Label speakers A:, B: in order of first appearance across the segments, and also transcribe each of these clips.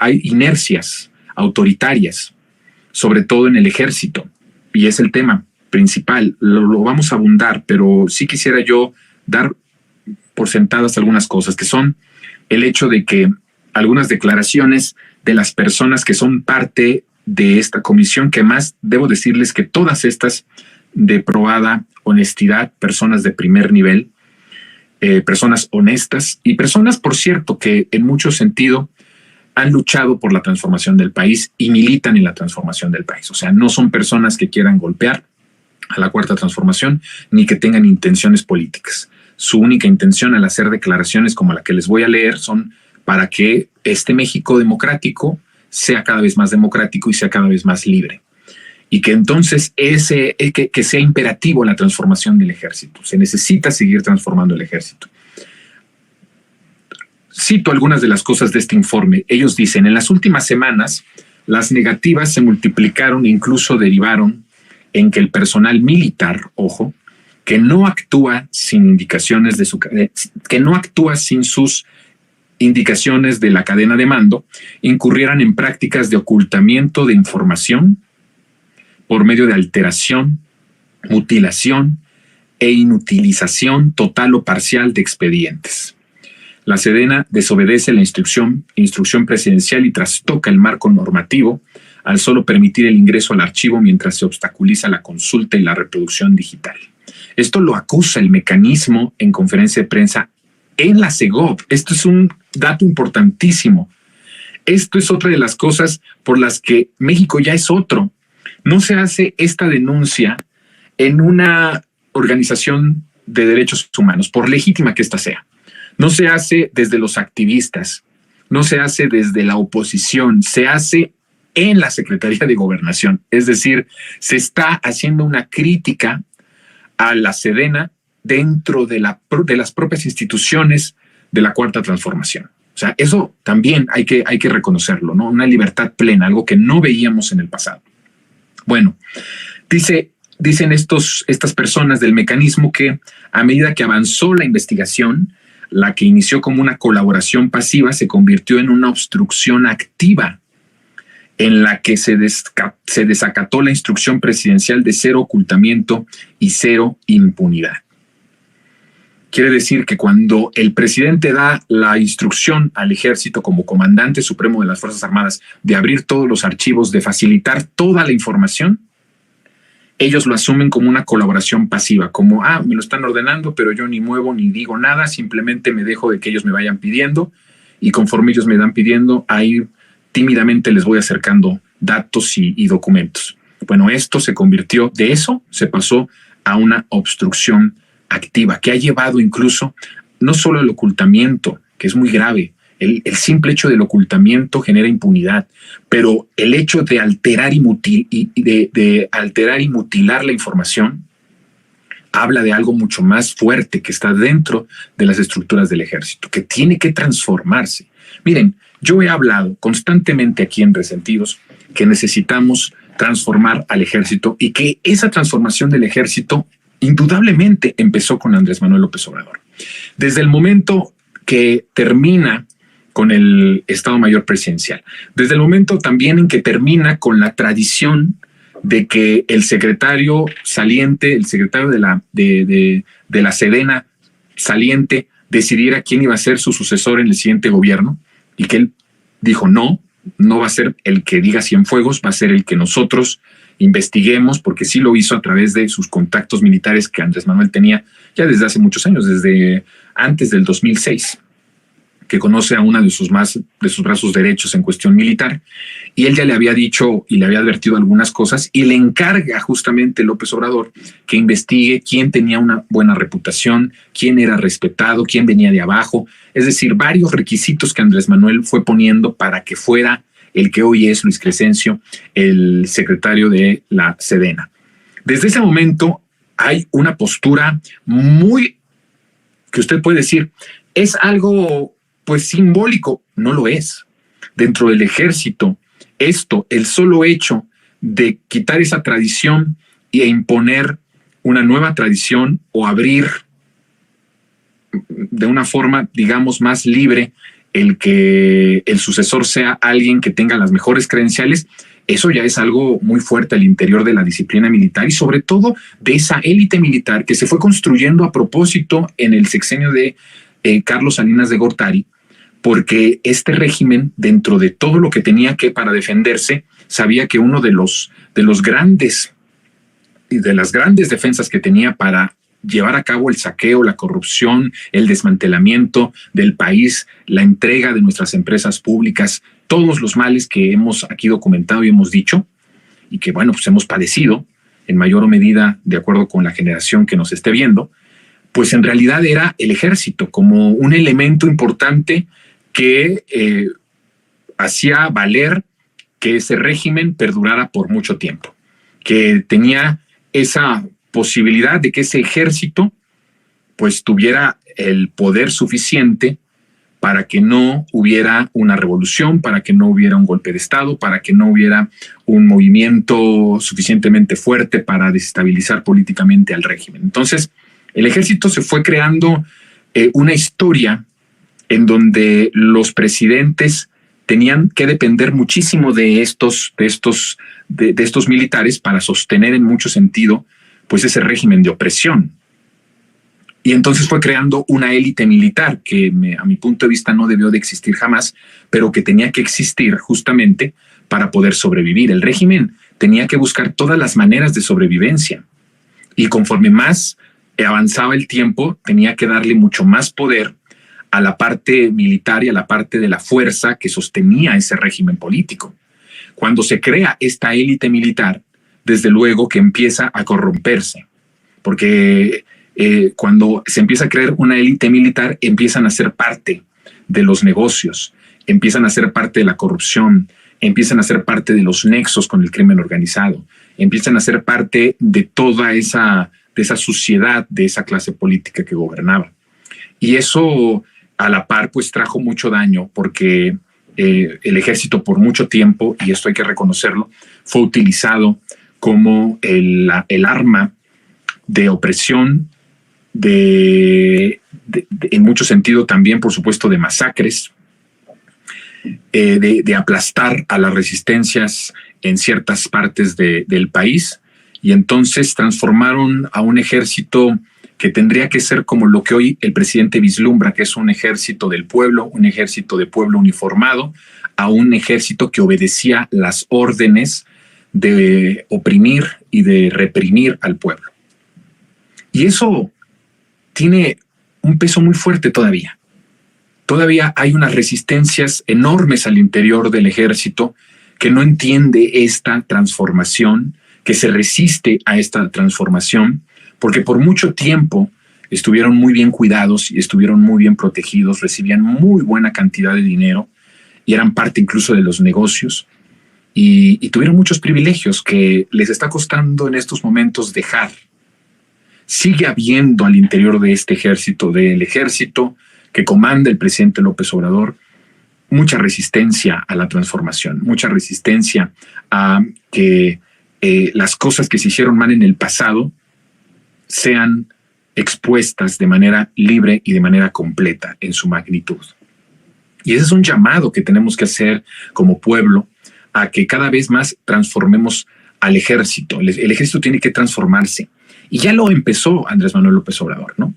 A: hay inercias autoritarias, sobre todo en el ejército, y es el tema principal. Lo vamos a abundar, pero sí quisiera yo dar por sentadas algunas cosas, que son el hecho de que algunas declaraciones de las personas que son parte de esta comisión, que más debo decirles que todas estas de probada honestidad, personas de primer nivel, personas honestas y personas, por cierto, que en mucho sentido han luchado por la transformación del país y militan en la transformación del país. O sea, no son personas que quieran golpear a la Cuarta Transformación ni que tengan intenciones políticas. Su única intención al hacer declaraciones como la que les voy a leer son para que este México democrático sea cada vez más democrático y sea cada vez más libre. Y que entonces que sea imperativo la transformación del ejército. Se necesita seguir transformando el ejército. Cito algunas de las cosas de este informe. Ellos dicen, en las últimas semanas, las negativas se multiplicaron e incluso derivaron en que el personal militar, ojo, que no actúa sin indicaciones de que no actúa sin sus indicaciones de la cadena de mando, incurrieran en prácticas de ocultamiento de información por medio de alteración, mutilación e inutilización total o parcial de expedientes. La Sedena desobedece la instrucción presidencial y trastoca el marco normativo al solo permitir el ingreso al archivo mientras se obstaculiza la consulta y la reproducción digital. Esto lo acusa el mecanismo en conferencia de prensa en la Segov. Esto es un dato importantísimo. Esto es otra de las cosas por las que México ya es otro. No se hace esta denuncia en una organización de derechos humanos, por legítima que ésta sea. No se hace desde los activistas, no se hace desde la oposición, se hace en la Secretaría de Gobernación. Es decir, se está haciendo una crítica a la Sedena dentro de las propias instituciones de la Cuarta Transformación. O sea, eso también hay que reconocerlo, ¿no? Una libertad plena, algo que no veíamos en el pasado. Bueno, dicen estas personas del mecanismo que a medida que avanzó la investigación, la que inició como una colaboración pasiva se convirtió en una obstrucción activa en la que se desacató la instrucción presidencial de cero ocultamiento y cero impunidad. Quiere decir que cuando el presidente da la instrucción al ejército como comandante supremo de las Fuerzas Armadas de abrir todos los archivos, de facilitar toda la información, ellos lo asumen como una colaboración pasiva, como, me lo están ordenando, pero yo ni muevo ni digo nada, simplemente me dejo de que ellos me vayan pidiendo y conforme ellos me dan pidiendo, ahí tímidamente les voy acercando datos y documentos. Bueno, esto se convirtió, de eso se pasó a una obstrucción activa que ha llevado incluso no solo al ocultamiento, que es muy grave. El simple hecho del ocultamiento genera impunidad, pero el hecho de alterar y mutilar la información habla de algo mucho más fuerte que está dentro de las estructuras del ejército, que tiene que transformarse. Miren, yo he hablado constantemente aquí en Resentidos que necesitamos transformar al ejército y que esa transformación del ejército indudablemente empezó con Andrés Manuel López Obrador. Desde el momento que termina con el Estado Mayor Presidencial, desde el momento también en que termina con la tradición de que el secretario saliente, el secretario de la Sedena saliente, decidiera quién iba a ser su sucesor en el siguiente gobierno, y que él dijo no va a ser el que diga Cienfuegos, va a ser el que nosotros investiguemos, porque sí lo hizo a través de sus contactos militares que Andrés Manuel tenía ya desde hace muchos años, desde antes del 2006, que conoce a una de sus brazos derechos en cuestión militar, y él ya le había dicho y le había advertido algunas cosas, y le encarga justamente López Obrador que investigue quién tenía una buena reputación, quién era respetado, quién venía de abajo, es decir, varios requisitos que Andrés Manuel fue poniendo para que fuera el que hoy es Luis Crescencio, el secretario de la Sedena. Desde ese momento hay una postura muy, que usted puede decir, es algo pues simbólico. No lo es. Dentro del ejército, el solo hecho de quitar esa tradición e imponer una nueva tradición o abrir de una forma, digamos, más libre el que el sucesor sea alguien que tenga las mejores credenciales, eso ya es algo muy fuerte al interior de la disciplina militar y sobre todo de esa élite militar que se fue construyendo a propósito en el sexenio de Carlos Salinas de Gortari, porque este régimen, dentro de todo lo que tenía que para defenderse, sabía que uno de los grandes y de las grandes defensas que tenía para llevar a cabo el saqueo, la corrupción, el desmantelamiento del país, la entrega de nuestras empresas públicas, todos los males que hemos aquí documentado y hemos dicho, y que, bueno, pues hemos padecido en mayor o medida de acuerdo con la generación que nos esté viendo, pues en realidad era el ejército como un elemento importante que hacía valer que ese régimen perdurara por mucho tiempo, que tenía esa posibilidad de que ese ejército pues tuviera el poder suficiente para que no hubiera una revolución, para que no hubiera un golpe de Estado, para que no hubiera un movimiento suficientemente fuerte para desestabilizar políticamente al régimen. Entonces, el ejército se fue creando una historia en donde los presidentes tenían que depender muchísimo de estos militares para sostener en mucho sentido pues ese régimen de opresión. Y entonces fue creando una élite militar que a mi punto de vista no debió de existir jamás, pero que tenía que existir justamente para poder sobrevivir. El régimen tenía que buscar todas las maneras de sobrevivencia y conforme más avanzaba el tiempo, tenía que darle mucho más poder a la parte militar y a la parte de la fuerza que sostenía ese régimen político. Cuando se crea esta élite militar, desde luego que empieza a corromperse, porque cuando se empieza a crear una élite militar, empiezan a ser parte de los negocios, empiezan a ser parte de la corrupción, empiezan a ser parte de los nexos con el crimen organizado, empiezan a ser parte de toda esa suciedad de esa clase política que gobernaba. Y eso a la par pues trajo mucho daño porque el ejército por mucho tiempo, y esto hay que reconocerlo, fue utilizado como el arma de opresión, en mucho sentido también, por supuesto, de masacres, de aplastar a las resistencias en ciertas partes del país, y entonces transformaron a un ejército que tendría que ser como lo que hoy el presidente vislumbra, que es un ejército del pueblo, un ejército de pueblo uniformado, a un ejército que obedecía las órdenes de oprimir y de reprimir al pueblo. Y eso tiene un peso muy fuerte todavía. Todavía hay unas resistencias enormes al interior del ejército que no entiende esta transformación, que se resiste a esta transformación, porque por mucho tiempo estuvieron muy bien cuidados y estuvieron muy bien protegidos, recibían muy buena cantidad de dinero y eran parte incluso de los negocios y tuvieron muchos privilegios que les está costando en estos momentos dejar. Sigue habiendo al interior de este ejército, del ejército que comanda el presidente López Obrador, mucha resistencia a la transformación, mucha resistencia a que las cosas que se hicieron mal en el pasado sean expuestas de manera libre y de manera completa en su magnitud. Y ese es un llamado que tenemos que hacer como pueblo a que cada vez más transformemos al ejército. El ejército tiene que transformarse. Y ya lo empezó Andrés Manuel López Obrador, ¿no?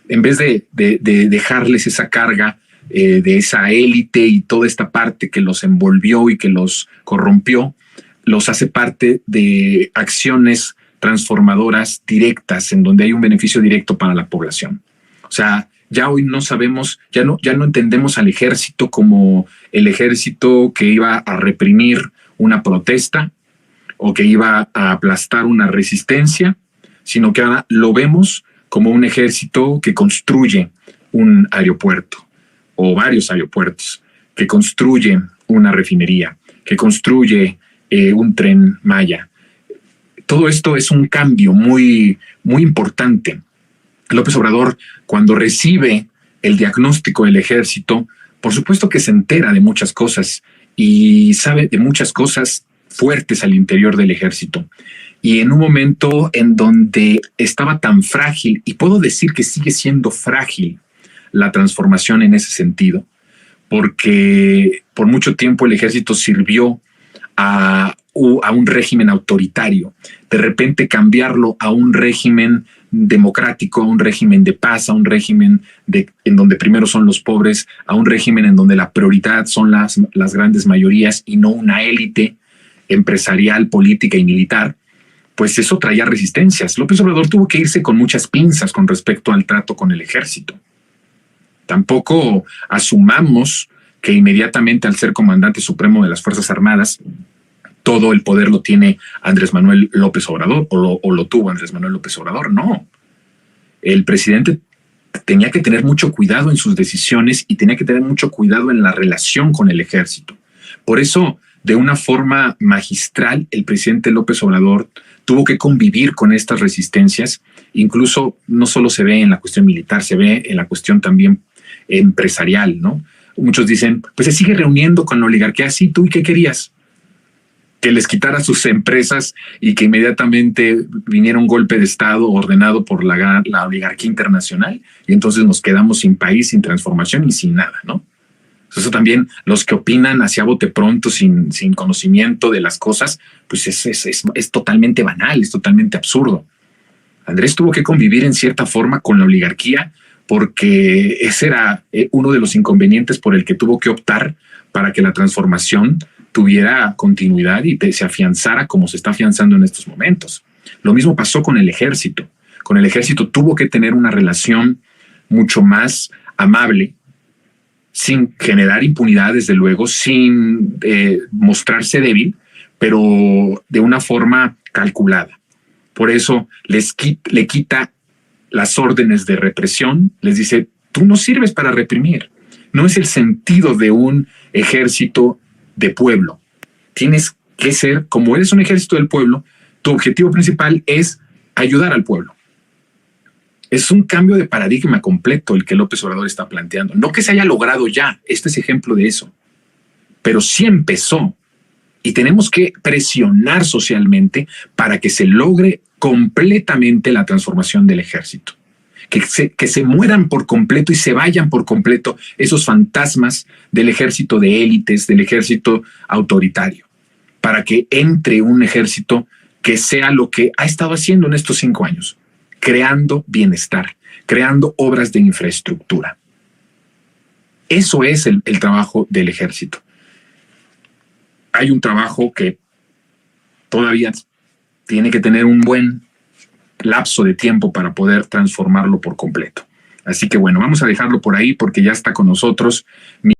A: En vez de dejarles esa carga de esa élite y toda esta parte que los envolvió y que los corrompió, los hace parte de acciones transformadoras directas en donde hay un beneficio directo para la población. O sea, ya hoy no sabemos, ya no entendemos al ejército como el ejército que iba a reprimir una protesta o que iba a aplastar una resistencia, sino que ahora lo vemos como un ejército que construye un aeropuerto o varios aeropuertos, que construye una refinería, que construye un tren Maya. Todo esto es un cambio muy, muy importante. López Obrador, cuando recibe el diagnóstico del ejército, por supuesto que se entera de muchas cosas y sabe de muchas cosas fuertes al interior del ejército. Y en un momento en donde estaba tan frágil, y puedo decir que sigue siendo frágil la transformación en ese sentido, porque por mucho tiempo el ejército sirvió a un régimen autoritario. De repente cambiarlo a un régimen democrático, a un régimen de paz, a un régimen en donde primero son los pobres, a un régimen en donde la prioridad son las grandes mayorías y no una élite empresarial, política y militar, pues eso traía resistencias. López Obrador tuvo que irse con muchas pinzas con respecto al trato con el ejército. Tampoco asumamos que inmediatamente al ser comandante supremo de las Fuerzas Armadas, todo el poder lo tiene Andrés Manuel López Obrador o lo tuvo Andrés Manuel López Obrador. No. El presidente tenía que tener mucho cuidado en sus decisiones y tenía que tener mucho cuidado en la relación con el ejército. Por eso, de una forma magistral, el presidente López Obrador tuvo que convivir con estas resistencias. Incluso no solo se ve en la cuestión militar, se ve en la cuestión también empresarial, ¿no? Muchos dicen, pues se sigue reuniendo con la oligarquía. Sí, ¿tú y qué querías? Que les quitara sus empresas y que inmediatamente viniera un golpe de Estado ordenado por la oligarquía internacional y entonces nos quedamos sin país, sin transformación y sin nada, ¿no? Eso también, los que opinan hacia bote pronto, sin conocimiento de las cosas, pues es totalmente banal, es totalmente absurdo. Andrés tuvo que convivir en cierta forma con la oligarquía porque ese era uno de los inconvenientes por el que tuvo que optar para que la transformación tuviera continuidad y se afianzara como se está afianzando en estos momentos. Lo mismo pasó con el ejército. Con el ejército tuvo que tener una relación mucho más amable, sin generar impunidad, desde luego, sin mostrarse débil, pero de una forma calculada. Por eso le quita las órdenes de represión, les dice, tú no sirves para reprimir. No es el sentido de un ejército de pueblo. Tienes que ser, como eres un ejército del pueblo, tu objetivo principal es ayudar al pueblo. Es un cambio de paradigma completo el que López Obrador está planteando. No que se haya logrado ya, este es ejemplo de eso, pero sí empezó y tenemos que presionar socialmente para que se logre completamente la transformación del ejército. Que se mueran por completo y se vayan por completo esos fantasmas del ejército de élites, del ejército autoritario, para que entre un ejército que sea lo que ha estado haciendo en estos 5 años, creando bienestar, creando obras de infraestructura. Eso es el trabajo del ejército. Hay un trabajo que todavía tiene que tener un buen lapso de tiempo para poder transformarlo por completo. Así que bueno, vamos a dejarlo por ahí porque ya está con nosotros